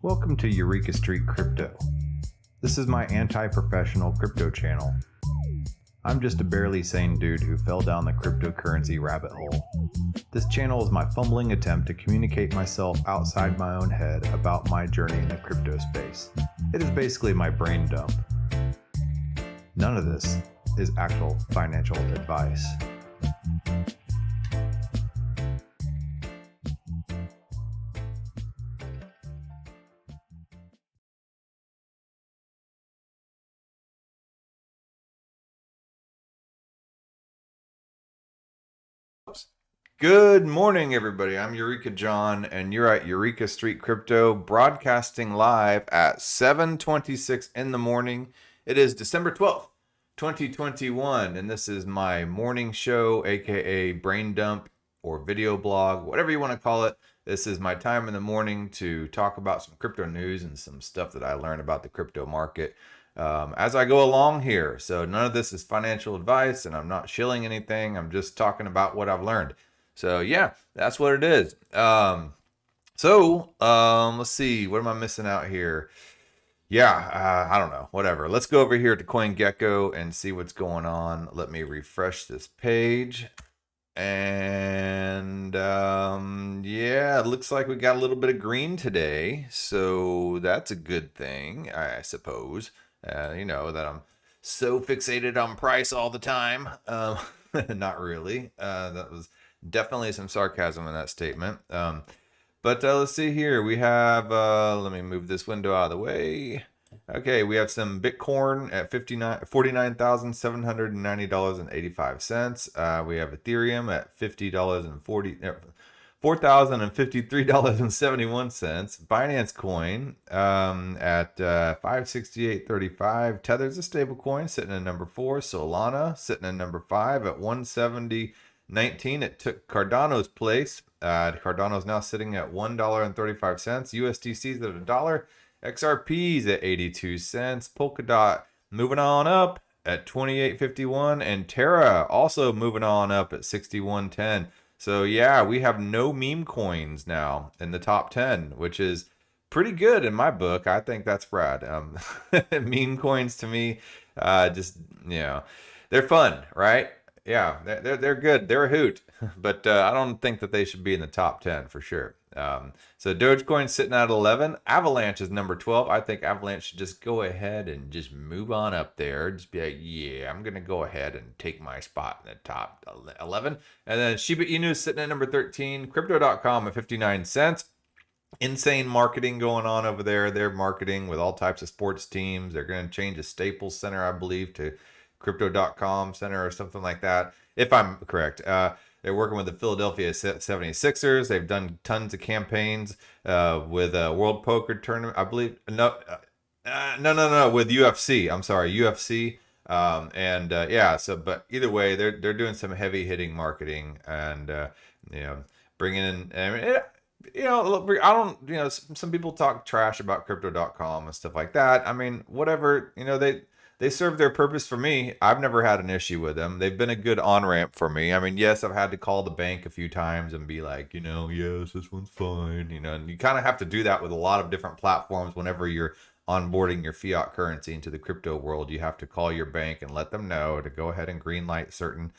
Welcome to Eureka Street Crypto. This is my anti-professional crypto channel. I'm just a barely sane dude who fell down the cryptocurrency rabbit hole. This channel is my fumbling attempt to communicate myself outside my own head about my journey in the crypto space. It is basically my brain dump. None of this is actual financial advice. Good morning, everybody. I'm Eureka John, and you're at Eureka Street Crypto, broadcasting live at 7:26 in the morning. It is December 12th, 2021, and this is my morning show, aka brain dump or video blog, whatever you want to call it. This is my time in the morning to talk about some crypto news and some stuff that I learned about the crypto market as I go along here. So none of this is financial advice, and I'm not shilling anything. I'm just talking about what I've learned. So yeah, that's what it is. Let's see. What am I missing out here? Yeah, I don't know. Whatever. Let's go over here to CoinGecko and see what's going on. Let me refresh this page. And yeah, it looks like we got a little bit of green today. So that's a good thing, I suppose. You know, that I'm so fixated on price all the time. Not really. That was definitely some sarcasm in that statement. But let's see here. We have, let me move this window out of the way. Okay, we have some Bitcoin at $49,790.85. We have Ethereum at $4,053.71. Binance Coin at 568.35. Tether's a stable coin sitting at number 4. Solana sitting at number 5 at 170.19. It took Cardano's place. Cardano's now sitting at $1.35. USDC's at $1. XRP's at 82 cents. Polkadot moving on up at 28.51. And Terra also moving on up at 61.10. So yeah, we have no meme coins now in the top 10, which is pretty good in my book. I think that's rad. Meme coins to me, just, you know, they're fun, right? Yeah, they're good. They're a hoot, but I don't think that they should be in the top 10 for sure. So Dogecoin's sitting at 11. Avalanche is number 12. I think Avalanche should just go ahead and just move on up there. Just be like, yeah, I'm going to go ahead and take my spot in the top 11. And then Shiba Inu is sitting at number 13. Crypto.com at 59 cents. Insane marketing going on over there. They're marketing with all types of sports teams. They're going to change the Staples Center, I believe, to Crypto.com Center or something like that, if I'm correct. They're working with the Philadelphia 76ers. They've done tons of campaigns with a World Poker Tournament, I believe. No, with UFC. I'm sorry, UFC. Yeah. So, but either way, they're doing some heavy hitting marketing and you know, bringing in. I mean, you know, I don't. You know, some people talk trash about Crypto.com and stuff like that. I mean, whatever. You know, they serve their purpose for me. I've never had an issue with them. They've been a good on-ramp for me. I mean, yes, I've had to call the bank a few times and be like, you know, yes, this one's fine. You know, and you kind of have to do that with a lot of different platforms whenever you're onboarding your fiat currency into the crypto world. You have to call your bank and let them know to go ahead and greenlight certain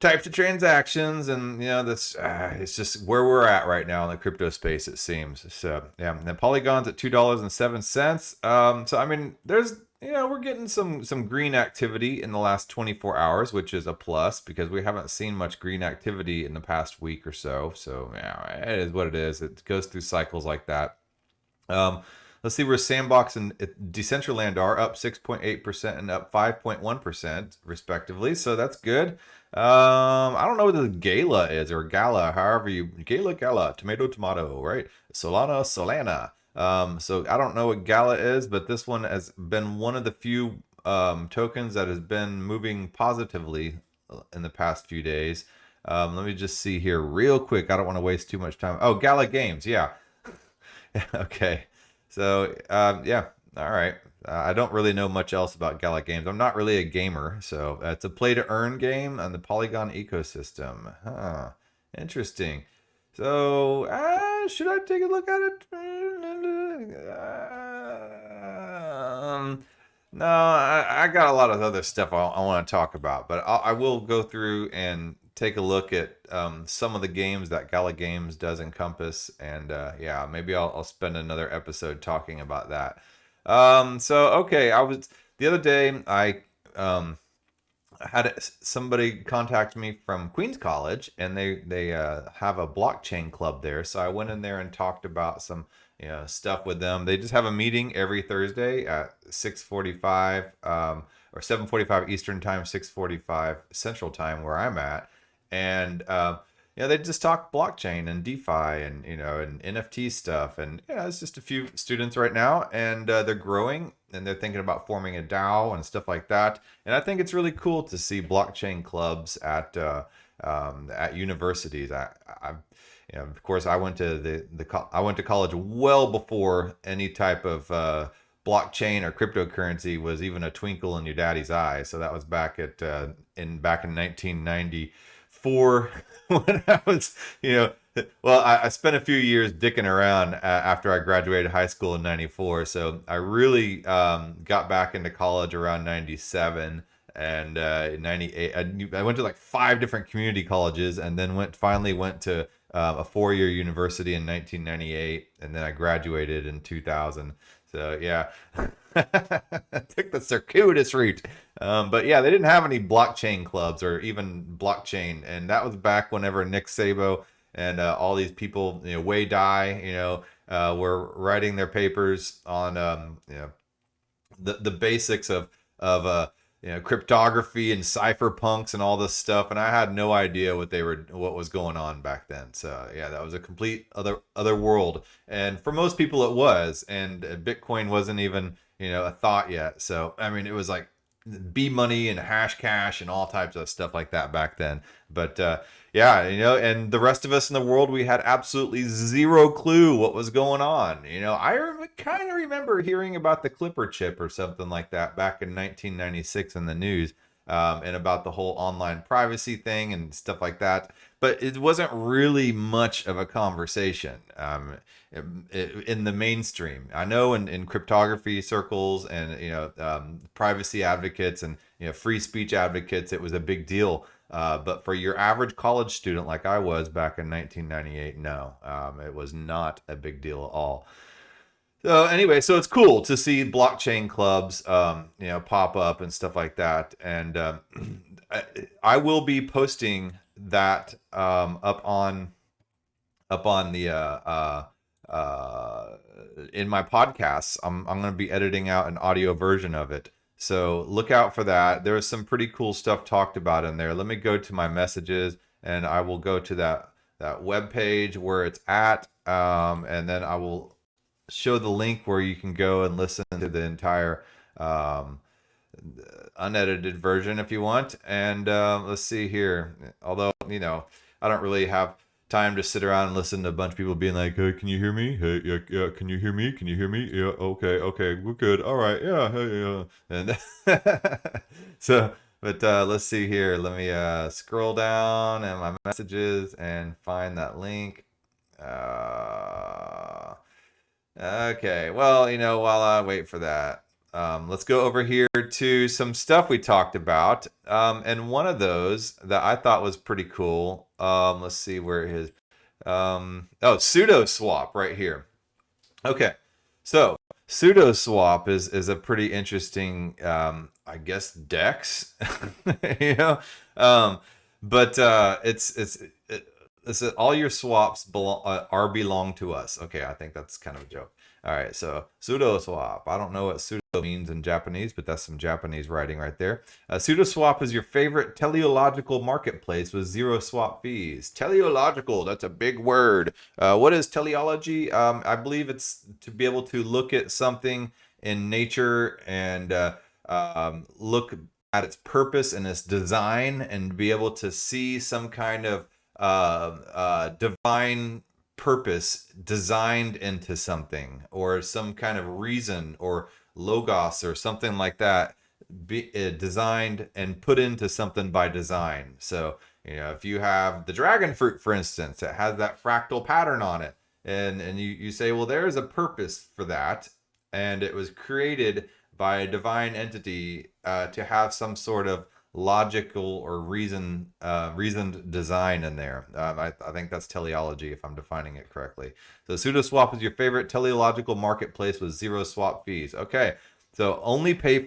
types of transactions, and you know, this it's just where we're at right now in the crypto space, it seems. So yeah, and then Polygon's at $2.07. So I mean, there's, you know, we're getting some green activity in the last 24 hours, which is a plus because we haven't seen much green activity in the past week or so. So yeah, it is what it is. It goes through cycles like that. Let's see where Sandbox and Decentraland are, up 6.8% and up 5.1% respectively. So that's good. I don't know what the Gala is, or Gala, however you Gala, tomato, right? Solana. So I don't know what Gala is, but this one has been one of the few tokens that has been moving positively in the past few days. Let me just see here real quick. I don't want to waste too much time. Oh, Gala Games, yeah. Okay. So, yeah, all right. I don't really know much else about Gala Games. I'm not really a gamer, so it's a play-to-earn game on the Polygon ecosystem. Huh, interesting. So, should I take a look at it? No, I got a lot of other stuff I want to talk about, but I will go through and take a look at some of the games that Gala Games does encompass, and yeah, maybe I'll spend another episode talking about that. So okay, I was the other day um, had somebody contact me from Queens College, and they have a blockchain club there. So I went in there and talked about some stuff with them. They just have a meeting every Thursday at 6:45 or 7:45 Eastern time, 6:45 Central time where I'm at, and they just talk blockchain and DeFi and and NFT stuff. And it's just a few students right now, and they're growing, and they're thinking about forming a DAO and stuff like that. And I think it's really cool to see blockchain clubs at universities. Of course, I went to I went to college well before any type of blockchain or cryptocurrency was even a twinkle in your daddy's eye. So that was back in 1994 when I was well, I spent a few years dicking around after I graduated high school in 94. So I really got back into college around 97 and 98. I went to like 5 different community colleges, and then finally went to a 4-year university in 1998. And then I graduated in 2000. So yeah, took the circuitous route. But yeah, they didn't have any blockchain clubs or even blockchain. And that was back whenever Nick Szabo and all these people, Wei Dai, were writing their papers on, the basics of cryptography and cypherpunks and all this stuff. And I had no idea what was going on back then. So yeah, that was a complete other world. And for most people it was, and Bitcoin wasn't even, a thought yet. So, I mean, it was like B money and hash cash and all types of stuff like that back then. But yeah, and the rest of us in the world, we had absolutely zero clue what was going on. I kind of remember hearing about the Clipper chip or something like that back in 1996 in the news, and about the whole online privacy thing and stuff like that. But it wasn't really much of a conversation in the mainstream. I know in cryptography circles and privacy advocates and free speech advocates, it was a big deal. But for your average college student like I was back in 1998, no, it was not a big deal at all. So anyway, so it's cool to see blockchain clubs, pop up and stuff like that. And I will be posting that up on the in my podcasts. I'm going to be editing out an audio version of it. So look out for that. There was some pretty cool stuff talked about in there. Let me go to my messages, and I will go to that web page where it's at, and then I will show the link where you can go and listen to the entire unedited version if you want. And let's see here. Although I don't really have time to sit around and listen to a bunch of people being like, "Hey, can you hear me? Hey, yeah, can you hear me? Can you hear me? Yeah, okay, we're good. All right, yeah, hey, yeah." And so, but let's see here. Let me scroll down in my messages and find that link. Okay, well, while I wait for that, let's go over here to some stuff we talked about. And one of those that I thought was pretty cool. Let's see where it is. Sudoswap right here. Okay, so Sudoswap is a pretty interesting, I guess, DEX. But it's all your swaps belong to us. Okay, I think that's kind of a joke. All right, so Sudoswap. I don't know what pseudo means in Japanese, but that's some Japanese writing right there. Sudoswap is your favorite teleological marketplace with zero swap fees. Teleological, that's a big word. What is teleology? I believe it's to be able to look at something in nature and look at its purpose and its design, and be able to see some kind of divine purpose designed into something, or some kind of reason or logos or something like that, designed and put into something by design. So if you have the dragon fruit, for instance, it has that fractal pattern on it. and you say, well, there is a purpose for that, and it was created by a divine entity to have some sort of logical or reasoned design in there. I think that's teleology if I'm defining it correctly. So Sudoswap is your favorite teleological marketplace with zero swap fees. Okay, so only pay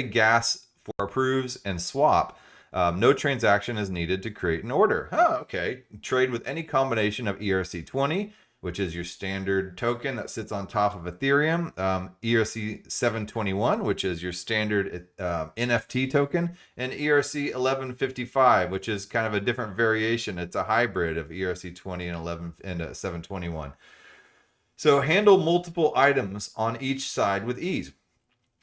gas for approves and swap. No transaction is needed to create an order. Huh, okay. Trade with any combination of ERC20, which is your standard token that sits on top of Ethereum, ERC 721, which is your standard NFT token, and ERC 1155, which is kind of a different variation. It's a hybrid of ERC 20 and 721. So handle multiple items on each side with ease.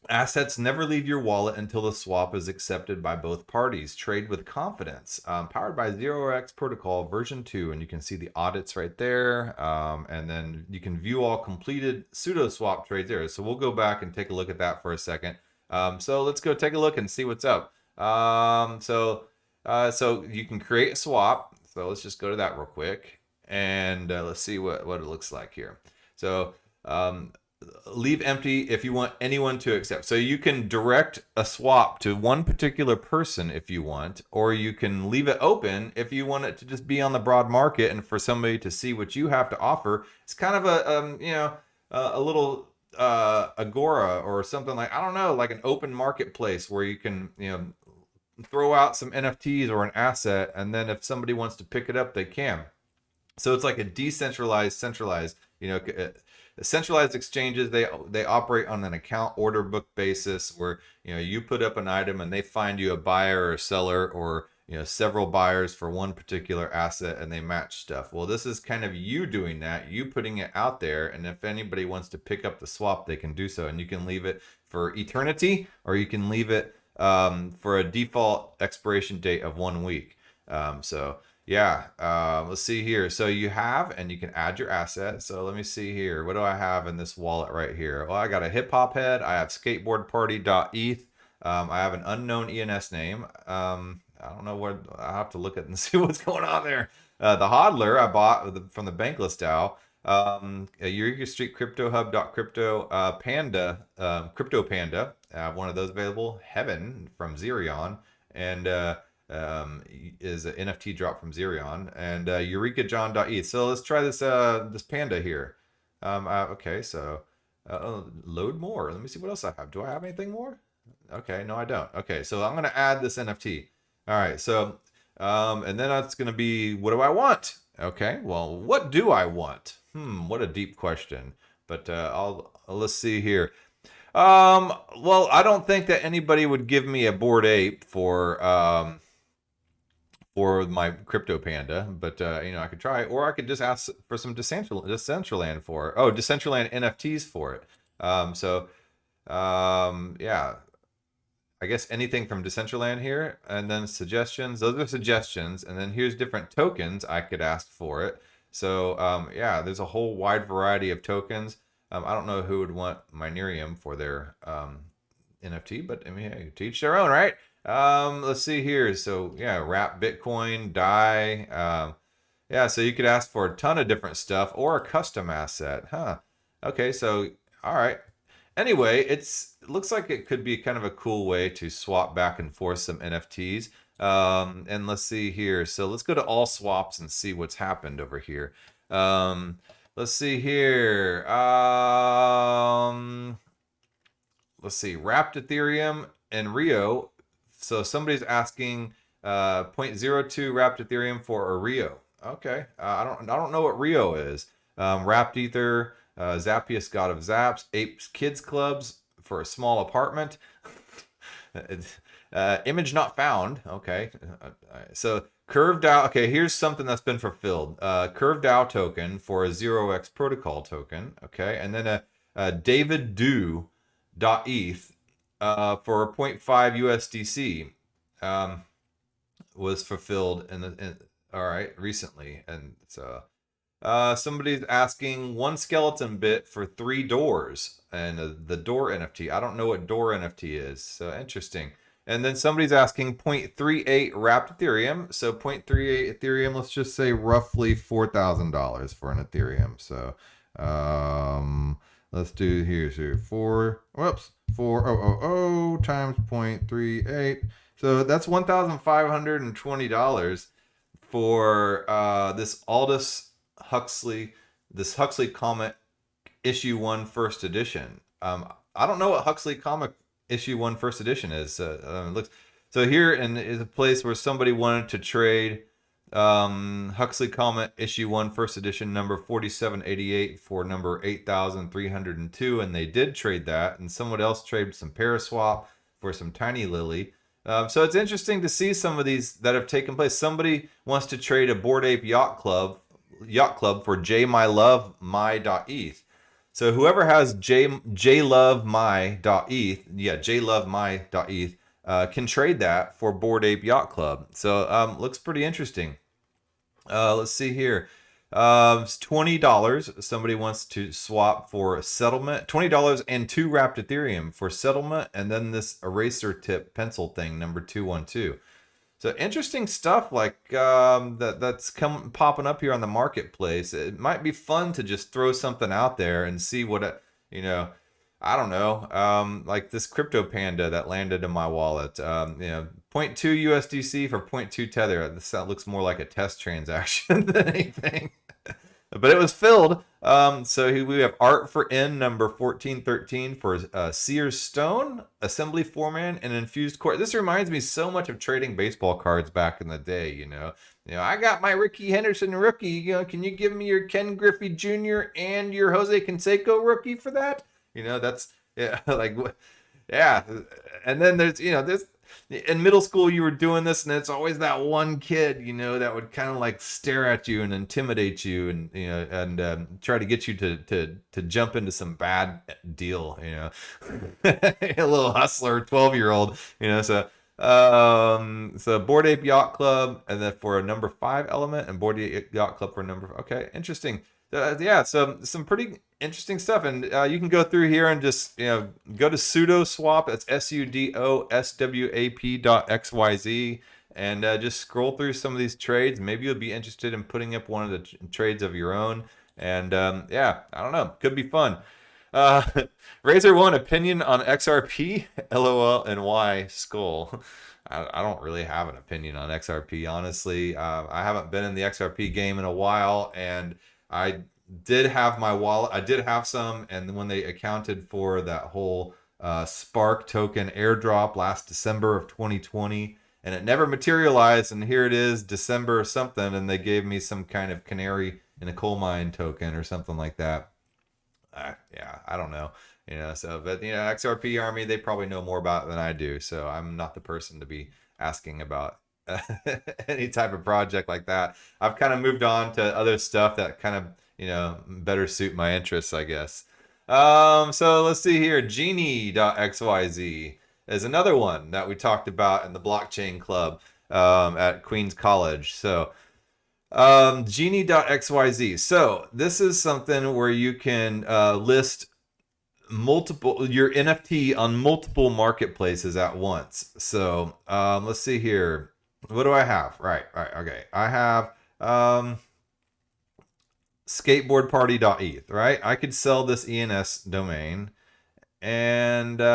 Assets never leave your wallet until the swap is accepted by both parties. Trade with confidence. Powered by 0x Protocol version 2, and you can see the audits right there. And then you can view all completed Sudoswap trades there. So we'll go back and take a look at that for a second. So let's go take a look and see what's up. So you can create a swap. So let's just go to that real quick, and let's see what it looks like here. So leave empty if you want anyone to accept. So you can direct a swap to one particular person if you want, or you can leave it open if you want it to just be on the broad market and for somebody to see what you have to offer. It's kind of a little agora or something like, I don't know, like an open marketplace where you can, throw out some NFTs or an asset, and then if somebody wants to pick it up, they can. So it's like a decentralized, centralized, centralized exchanges. They operate on an account order book basis where you put up an item and they find you a buyer or seller, or several buyers for one particular asset, and they match stuff. Well, this is kind of you doing that, you putting it out there, and if anybody wants to pick up the swap, they can do so, and you can leave it for eternity, or you can leave it for a default expiration date of 1 week. Yeah, let's see here. So you have, and you can add your asset. So let me see here. What do I have in this wallet right here? Well, I got a hip hop head. I have skateboardparty.eth. I have an unknown ENS name. I don't know what, I have to look at and see what's going on there. The hodler I bought from the Bankless DAO. Eureka Street Crypto Hub.crypto, Panda, Crypto Panda. One of those available. Heaven from Xerion. And, is an NFT drop from Xerion, and EurekaJohn.eth. So let's try this this panda here. Okay, so load more. Let me see what else I have. Do I have anything more? Okay, no, I don't. Okay, so I'm gonna add this NFT. All right, so and then it's gonna be, what do I want? Okay, well, what do I want? What a deep question. But let's see here. Well, I don't think that anybody would give me a Bored Ape for my crypto panda, but I could try, or I could just ask for some Decentraland for it. Oh, Decentraland NFTs for it. Yeah, I guess anything from Decentraland here, and then suggestions. Those are suggestions, and then here's different tokens I could ask for it. So yeah, there's a whole wide variety of tokens. I don't know who would want Minerium for their NFT, but I mean, hey, to each their own, right? Let's see here. So yeah, wrap Bitcoin, DAI. Yeah, so you could ask for a ton of different stuff or a custom asset. Huh. Okay, so all right. Anyway, it looks like it could be kind of a cool way to swap back and forth some NFTs. And let's see here. So let's go to all swaps and see what's happened over here. Let's see here. Let's see. Wrapped Ethereum and Rio. So somebody's asking 0.02 wrapped Ethereum for a Rio. Okay. I don't know what Rio is. Wrapped Ether, Zappius God of Zaps, Apes Kids Clubs for a small apartment. Image not found. Okay. So Curved DAO. Okay, here's something that's been fulfilled. Curved DAO token for a 0x protocol token. Okay, and then a David Do.eth for 0.5 USDC was fulfilled all right, recently. And so somebody's asking 1 skeleton bit for 3 doors, and the door NFT. I don't know what door NFT is, so interesting. And then somebody's asking 0.38 wrapped Ethereum. So 0.38 Ethereum, let's just say roughly $4,000 for an Ethereum. So let's do here. So 4,000 times 0.38. So that's $1,520 for this Aldous Huxley, this Huxley Comic issue 1 first edition. I don't know what Huxley Comic issue 1 first edition is. It looks so here, and is a place where somebody wanted to trade Huxley Comic issue 1 first edition number 4788 for number 8,302, and they did trade that, and someone else traded some Paraswap for some Tiny Lily. So it's interesting to see some of these that have taken place. Somebody wants to trade a Bored Ape Yacht Club for jmylove.my.eth. So whoever has jlovemy.eth, yeah, jlovemy.eth, can trade that for Bored Ape Yacht Club. So looks pretty interesting. Let's see here. It's $20. Somebody wants to swap for a settlement. $20 and 2 wrapped Ethereum for settlement, and then this eraser tip pencil thing, number 212. So interesting stuff like that's popping up here on the marketplace. It might be fun to just throw something out there and see what I don't know, like this crypto panda that landed in my wallet. 0.2 USDC for 0.2 Tether. This looks more like a test transaction than anything. But it was filled. So we have art for N number 1413 for Sears Stone, Assembly Foreman, and Infused Core. This reminds me so much of trading baseball cards back in the day. I got my Ricky Henderson rookie. Can you give me your Ken Griffey Jr. and your Jose Canseco rookie for that? That's yeah. And then there's in middle school you were doing this, and it's always that one kid that would kind of like stare at you and intimidate you, and try to get you to jump into some bad deal, a little hustler 12-year-old, so Bored Ape Yacht Club, and then for a number 5 element, and Bored Ape Yacht Club for a number. Okay, interesting. Yeah, so some pretty interesting stuff, and you can go through here and just go to Sudoswap. That's SUDOSWAP.xyz, and just scroll through some of these trades. Maybe you'll be interested in putting up one of the trades of your own, and yeah, I don't know, could be fun. Razor One opinion on XRP, LOL and Y skull. I don't really have an opinion on XRP, honestly. I haven't been in the XRP game in a while, and I did have my wallet. I did have some, and when they accounted for that whole Spark token airdrop last December of 2020, and it never materialized, and here it is, December something, and they gave me some kind of canary in a coal mine token or something like that. Yeah, I don't know. But XRP Army, they probably know more about it than I do, so I'm not the person to be asking about any type of project like that. I've kind of moved on to other stuff that kind of better suit my interests, I guess. So let's see here. Genie.xyz is another one that we talked about in the blockchain club at Queens College. So Genie.xyz. So this is something where you can list your NFT on multiple marketplaces at once. So let's see here. What do I have? Right. Okay. I have skateboardparty.eth, right? I could sell this ENS domain, and okay.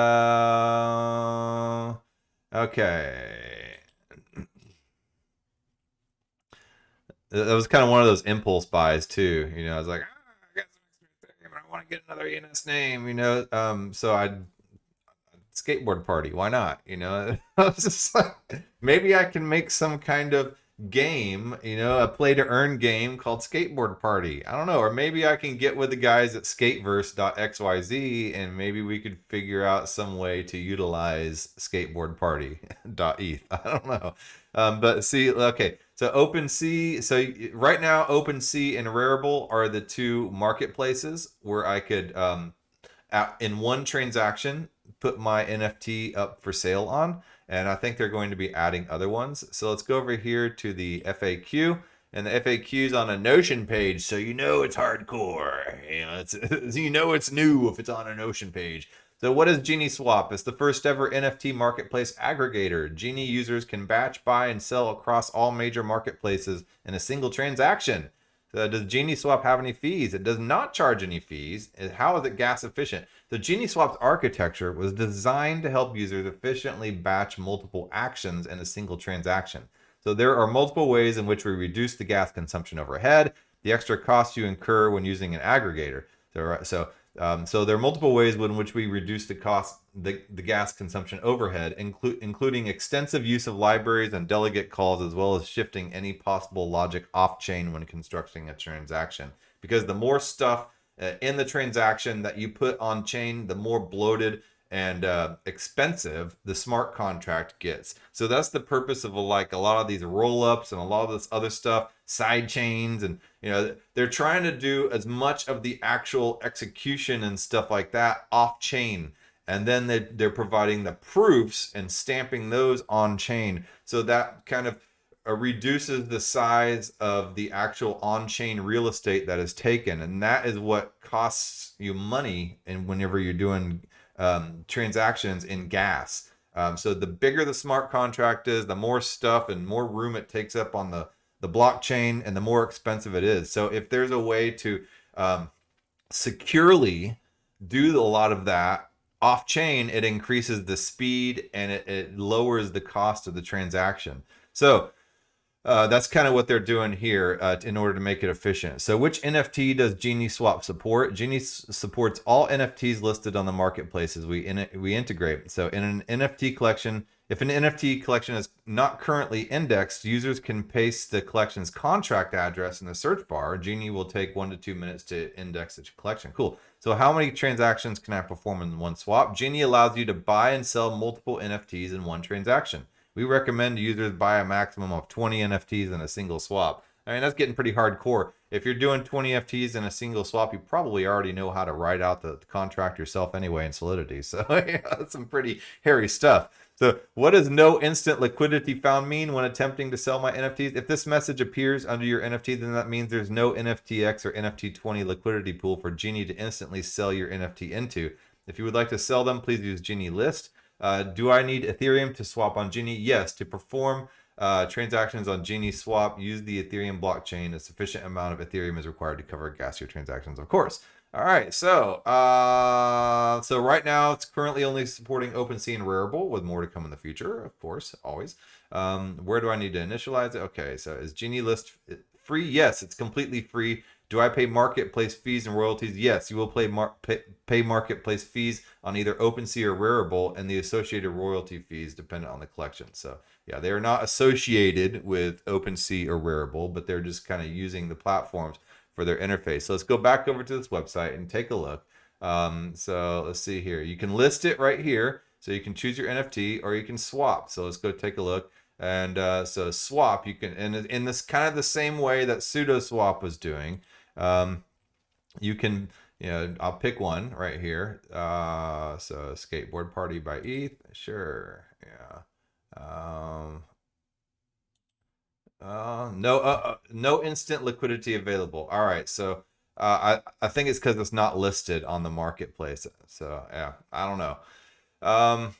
That was kind of one of those impulse buys too. I was like, I got some extra Ethereum, I want to get another ENS name. So I skateboard party. Why not? I was just like, maybe I can make some kind of game, a play to earn game called Skateboard Party. I don't know, or maybe I can get with the guys at skateverse.xyz, and maybe we could figure out some way to utilize Skateboard Party.eth. I don't know. But see, okay, so OpenSea. So right now, OpenSea and Rarible are the two marketplaces where I could, in one transaction, put my NFT up for sale on. And I think they're going to be adding other ones. So let's go over here to the FAQ. And the FAQ is on a Notion page, so it's hardcore. It's new if it's on a Notion page. So what is Genie Swap? It's the first ever NFT marketplace aggregator. Genie users can batch, buy, and sell across all major marketplaces in a single transaction. So does Genie Swap have any fees? It does not charge any fees. How is it gas efficient? The Genie Swap's architecture was designed to help users efficiently batch multiple actions in a single transaction. So there are multiple ways in which we reduce the gas consumption overhead, the extra costs you incur when using an aggregator. So there are multiple ways in which we reduce the cost, the gas consumption overhead, including extensive use of libraries and delegate calls, as well as shifting any possible logic off-chain when constructing a transaction. Because the more stuff in the transaction that you put on chain, the more bloated and expensive the smart contract gets. So that's the purpose of like a lot of these roll-ups and a lot of this other stuff, side chains, and they're trying to do as much of the actual execution and stuff like that off chain, and then they're providing the proofs and stamping those on chain. So that kind of reduces the size of the actual on-chain real estate that is taken, and that is what costs you money. And whenever you're doing transactions in gas, so the bigger the smart contract is, the more stuff and more room it takes up on the blockchain, and the more expensive it is. So if there's a way to securely do a lot of that off chain, it increases the speed and it lowers the cost of the transaction. So that's kind of what they're doing here in order to make it efficient. So which NFT does Genie Swap support? Genie supports all NFTs listed on the marketplaces we integrate. So in an NFT collection, if an NFT collection is not currently indexed, users can paste the collection's contract address in the search bar. Genie will take 1 to 2 minutes to index the collection. Cool. So how many transactions can I perform in one swap? Genie allows you to buy and sell multiple NFTs in one transaction. We recommend users buy a maximum of 20 NFTs in a single swap. I mean, that's getting pretty hardcore. If you're doing 20 NFTs in a single swap, you probably already know how to write out the contract yourself anyway in Solidity. So yeah, that's some pretty hairy stuff. So what does no instant liquidity found mean when attempting to sell my NFTs? If this message appears under your NFT, then that means there's no NFTX or NFT20 liquidity pool for Genie to instantly sell your NFT into. If you would like to sell them, please use Genie List. Do I need Ethereum to swap on Genie? Yes. To perform transactions on Genie Swap, use the Ethereum blockchain. A sufficient amount of Ethereum is required to cover gas your transactions, of course. All right, so right now it's currently only supporting OpenSea and Rarible, with more to come in the future, of course, always. Where do I need to initialize it? Okay, so is Genie List free? Yes, it's completely free. Do I pay marketplace fees and royalties? Yes, you will pay marketplace fees on either OpenSea or Rarible, and the associated royalty fees dependent on the collection. So yeah, they are not associated with OpenSea or Rarible, but they're just kind of using the platforms for their interface. So let's go back over to this website and take a look. So let's see here. You can list it right here. So you can choose your NFT, or you can swap. So let's go take a look. And so swap, you can, and in this kind of the same way that Sudoswap was doing, you can, I'll pick one right here. So skateboard party by ETH, sure, yeah. No instant liquidity available. All right, so I think it's because it's not listed on the marketplace. So yeah, I don't know. I'm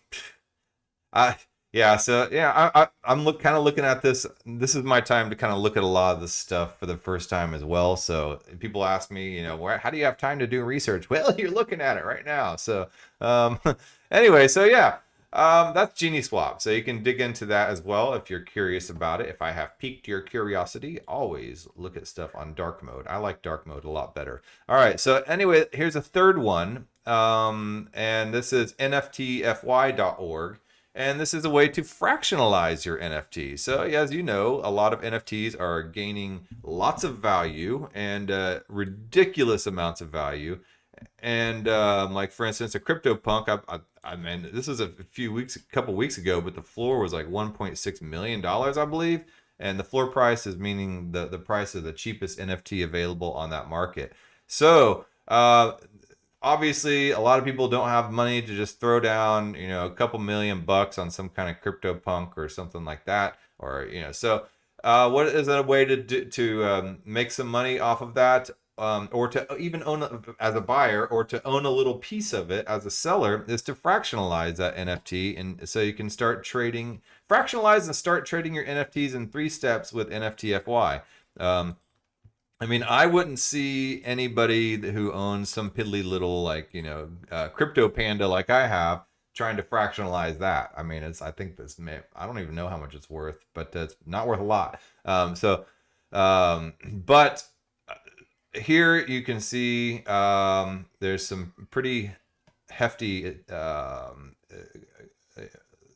kind of looking at this. This is my time to kind of look at a lot of this stuff for the first time as well. So people ask me, how do you have time to do research? Well, you're looking at it right now. So anyway, so yeah. That's Genie Swap. So you can dig into that as well if you're curious about it. If I have piqued your curiosity, always look at stuff on dark mode. I like dark mode a lot better. All right. So anyway, here's a third one. And this is NFTFY.org. And this is a way to fractionalize your NFT. So as you know, a lot of NFTs are gaining lots of value and ridiculous amounts of value. And like for instance, a CryptoPunk, I mean, this is a couple weeks ago, but the floor was like $1.6 million, I believe. And the floor price is meaning the price of the cheapest NFT available on that market. So obviously, a lot of people don't have money to just throw down, a couple $1,000,000 on some kind of CryptoPunk or something like that, or so. What is a way to make some money off of that? or to even own as a buyer, or to own a little piece of it as a seller, is to fractionalize that NFT. And so you can start trading, fractionalize and start trading your NFTs in 3 steps with NFTFY. I mean, I wouldn't see anybody who owns some piddly little, like, crypto panda like I have, trying to fractionalize that. I mean, I think I don't even know how much it's worth, but it's not worth a lot. But here you can see there's some pretty hefty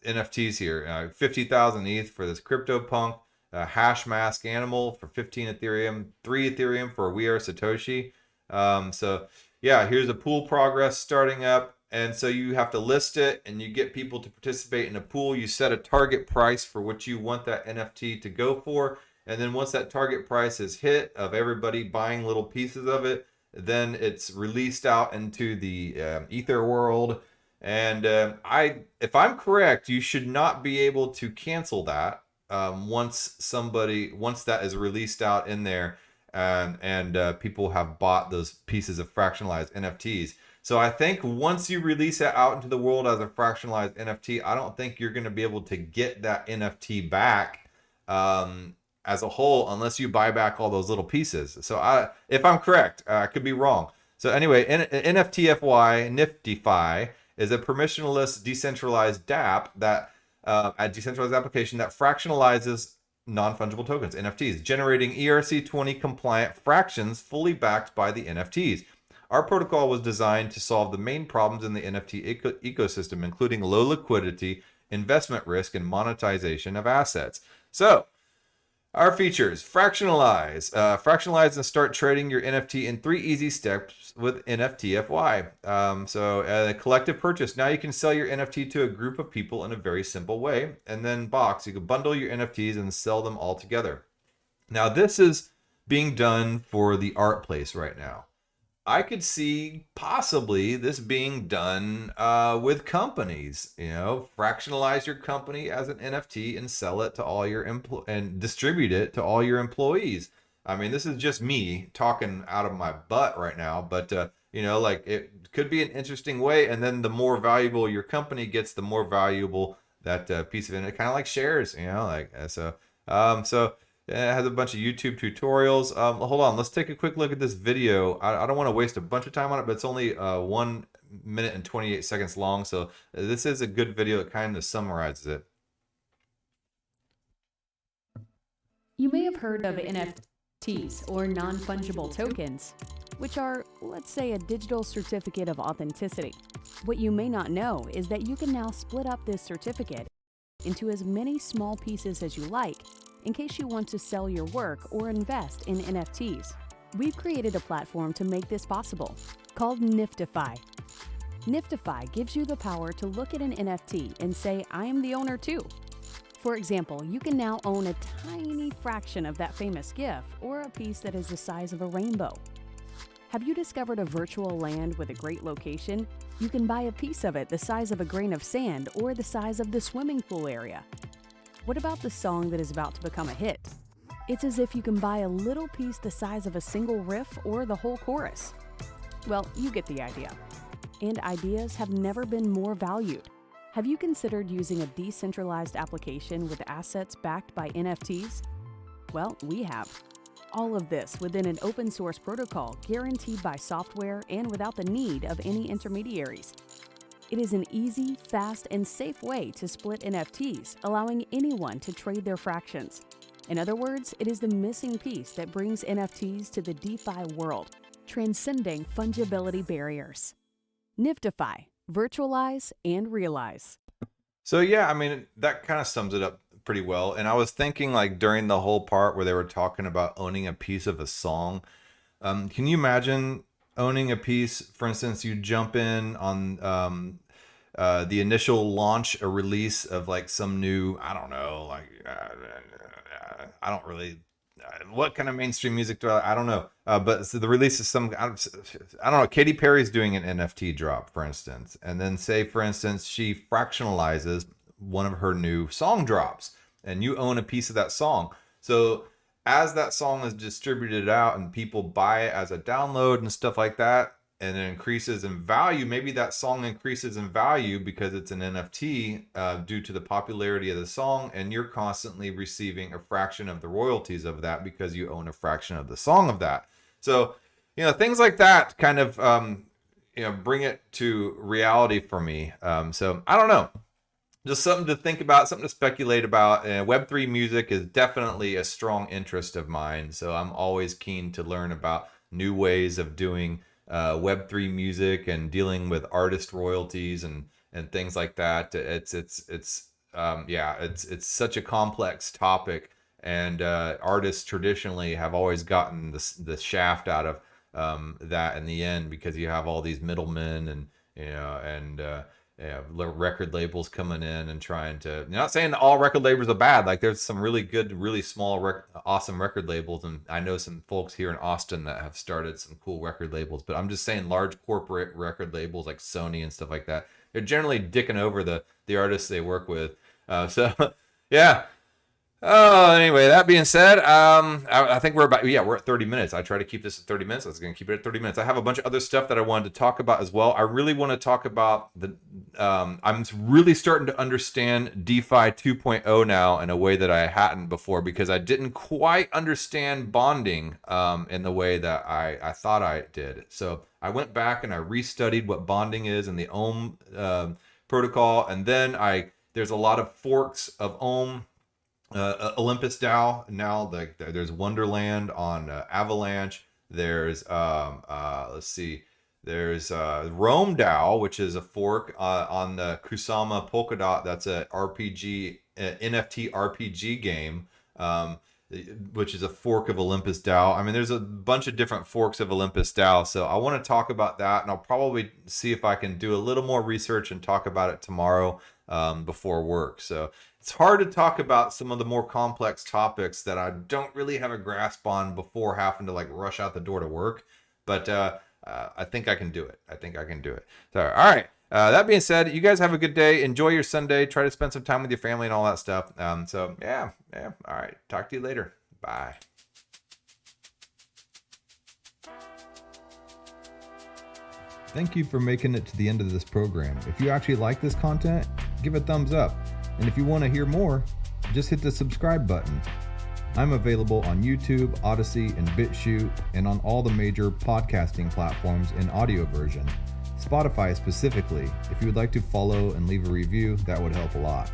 NFTs here. 50,000 ETH for this CryptoPunk. Hash mask animal for 15 Ethereum, 3 Ethereum for We Are Satoshi. So yeah, here's a pool progress starting up. And so you have to list it, and you get people to participate in a pool. You set a target price for what you want that NFT to go for. And then once that target price is hit of everybody buying little pieces of it, then it's released out into the ether world. And if I'm correct, you should not be able to cancel that once that is released out in there, and people have bought those pieces of fractionalized NFTs. So I think once you release it out into the world as a fractionalized NFT, I don't think you're going to be able to get that NFT back as a whole unless you buy back all those little pieces. So if I'm correct, I could be wrong. So anyway, NFTFY, NFTFY is a permissionless decentralized dApp that a decentralized application that fractionalizes non-fungible tokens, NFTs, generating ERC20 compliant fractions fully backed by the NFTs. Our protocol was designed to solve the main problems in the NFT ecosystem, including low liquidity, investment risk, and monetization of assets. So, our features: fractionalize. Fractionalize and start trading your NFT in 3 easy steps with NFTFY. So a collective purchase. Now you can sell your NFT to a group of people in a very simple way. And then box. You can bundle your NFTs and sell them all together. Now this is being done for the art place right now. I could see possibly this being done with companies. Fractionalize your company as an NFT and sell it to all your and distribute it to all your employees. I mean, this is just me talking out of my butt right now, but like, it could be an interesting way. And then the more valuable your company gets, the more valuable that piece of it. Kind of like shares, so. It has a bunch of YouTube tutorials. Hold on, let's take a quick look at this video. I don't want to waste a bunch of time on it, but it's only 1 minute and 28 seconds long. So this is a good video that kind of summarizes it. You may have heard of NFTs, or non-fungible tokens, which are, let's say, a digital certificate of authenticity. What you may not know is that you can now split up this certificate into as many small pieces as you like, in case you want to sell your work or invest in NFTs. We've created a platform to make this possible, called NFTFY. NFTFY gives you the power to look at an NFT and say, I am the owner too. For example, you can now own a tiny fraction of that famous GIF, or a piece that is the size of a rainbow. Have you discovered a virtual land with a great location? You can buy a piece of it the size of a grain of sand, or the size of the swimming pool area. What about the song that is about to become a hit? It's as if you can buy a little piece the size of a single riff or the whole chorus. Well, you get the idea. And ideas have never been more valued. Have you considered using a decentralized application with assets backed by NFTs? Well, we have. All of this within an open source protocol guaranteed by software and without the need of any intermediaries. It is an easy, fast, and safe way to split NFTs, allowing anyone to trade their fractions. In other words, it is the missing piece that brings NFTs to the DeFi world, transcending fungibility barriers. NFTFY, virtualize and realize. So yeah, I mean, that kind of sums it up pretty well. And I was thinking, like, during the whole part where they were talking about owning a piece of a song, can you imagine owning a piece? For instance, you jump in on the initial launch or release of like some new, I don't know, like I don't really, what kind of mainstream music do I don't know. But so the release of some, I don't know, Katy Perry's doing an NFT drop, for instance. And then say, for instance, she fractionalizes one of her new song drops, and you own a piece of that song. So as that song is distributed out and people buy it as a download and stuff like that, and it increases in value, maybe that song increases in value because it's an NFT due to the popularity of the song, and you're constantly receiving a fraction of the royalties of that because you own a fraction of the song of that. So, things like that kind of, bring it to reality for me. So I don't know. Just something to think about, something to speculate about. Web3 music is definitely a strong interest of mine. So I'm always keen to learn about new ways of doing Web3 music and dealing with artist royalties and things like that. It's such a complex topic, and artists traditionally have always gotten the shaft out of that in the end, because you have all these middlemen and record labels coming in and trying to, not saying that all record labels are bad. Like, there's some really good, really small, awesome record labels. And I know some folks here in Austin that have started some cool record labels, but I'm just saying large corporate record labels like Sony and stuff like that, they're generally dicking over the artists they work with. So yeah. Oh, anyway, that being said, I think we're at 30 minutes. I try to keep this at 30 minutes. I was going to keep it at 30 minutes. I have a bunch of other stuff that I wanted to talk about as well. I really want to talk about I'm really starting to understand DeFi 2.0 now in a way that I hadn't before, because I didn't quite understand bonding in the way that I thought I did. So I went back and I restudied what bonding is in the Ohm protocol. And then there's a lot of forks of Ohm. Olympus DAO now, there's Wonderland on Avalanche. There's there's Rome DAO, which is a fork on the Kusama Polkadot. That's a RPG NFT RPG game, which is a fork of Olympus DAO. I mean, there's a bunch of different forks of Olympus DAO. So I want to talk about that, and I'll probably see if I can do a little more research and talk about it tomorrow before work. So it's hard to talk about some of the more complex topics that I don't really have a grasp on before having to rush out the door to work. But I think I can do it. So, all right. That being said, you guys have a good day. Enjoy your Sunday. Try to spend some time with your family and all that stuff. So yeah. All right. Talk to you later. Bye. Thank you for making it to the end of this program. If you actually like this content, give a thumbs up. And if you want to hear more, just hit the subscribe button. I'm available on YouTube, Odyssey, and BitChute, and on all the major podcasting platforms in audio version. Spotify specifically. If you would like to follow and leave a review, that would help a lot.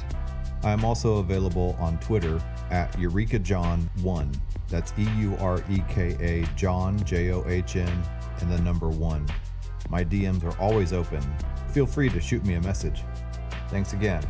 I am also available on Twitter at EurekaJohn1. That's EUREKA John, JOHN, and the number 1. My DMs are always open. Feel free to shoot me a message. Thanks again.